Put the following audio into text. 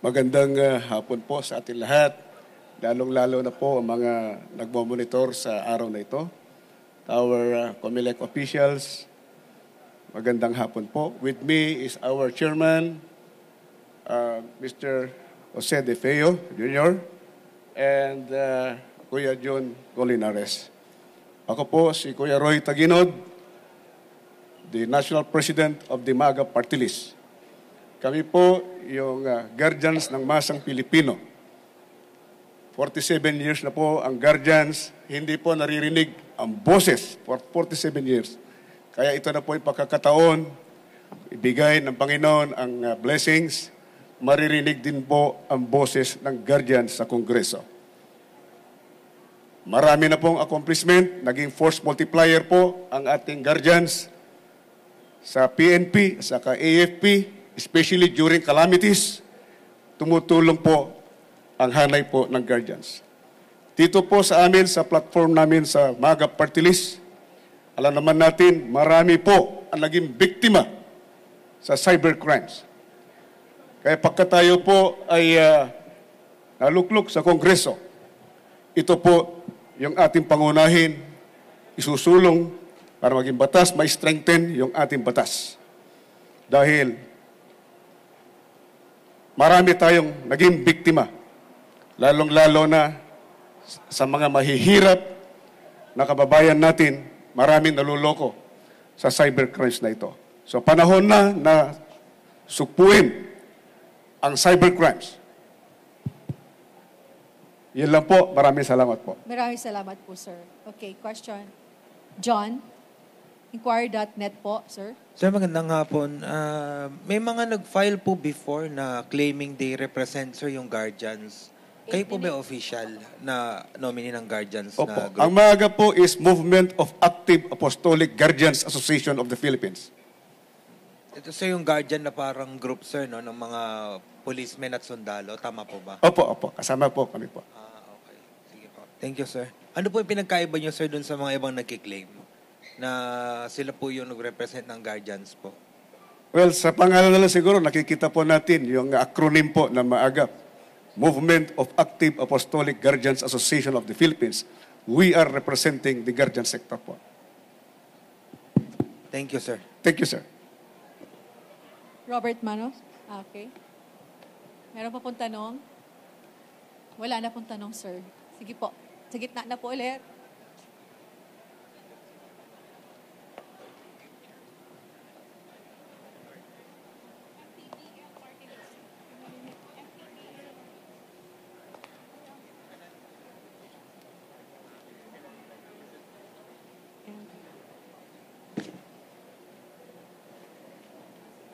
Magandang hapon po sa ating lahat, lalong-lalo na po ang mga nagmomonitor sa araw na ito. Our COMELEC officials, magandang hapon po. With me is our chairman, Mr. Jose De Feo Jr. and Kuya John Golinares. Ako po si Kuya Roy Taginod, the National President of the MAGA Party List. Kami po yung guardians ng masang Pilipino. 47 years na po ang guardians, hindi po naririnig ang boses for 47 years. Kaya ito na po yung pagkakataon, ibigay ng Panginoon ang blessings, maririnig din po ang boses ng guardians sa Kongreso. Marami na pong accomplishment, naging force multiplier po ang ating guardians sa PNP, sa AFP, especially during calamities, tumutulong po ang hanay po ng guardians. Dito po sa amin, sa platform namin sa MAGA Party List, alam naman natin, marami po ang naging biktima sa cybercrimes. Kaya pagka tayo po ay naluklok sa Kongreso, ito po yung ating pangunahin, isusulong para maging batas, ma-strengthen yung ating batas. Dahil marami tayong naging biktima, lalong-lalo na sa mga mahihirap na kababayan natin, maraming naluloko sa cybercrimes na ito. So panahon na supuin ang cybercrimes. Yan lang po. Maraming salamat po. Maraming salamat po, sir. Okay, question. John, inquirer.net po, sir. Sir, magandang hapon. May mga nag-file po before na claiming they represent, sir, yung guardians. Kayo po ba official na nominee ng guardians Opo. na group? Ang MAGA po is Movement of Active Apostolic Guardians Association of the Philippines. Ito, sir, yung guardian na parang group, sir, no, ng mga policemen at sundalo. Tama po ba? Opo. Kasama po kami po. Okay. Sige po. Thank you, sir. Ano po yung pinagkaiba nyo, sir, dun sa mga ibang nagkiklaim na sila po yung nag-represent ng guardians po? Well, sa pangalan na lang siguro, nakikita po natin yung acronym po na MAAGAP. Movement of Active Apostolic Guardians Association of the Philippines. We are representing the guardian sector po. Thank you, sir. Thank you, sir. Robert Manos? Okay. Meron pa pong tanong? Wala na pong tanong, sir. Sige po. Sa gitna na po ulit.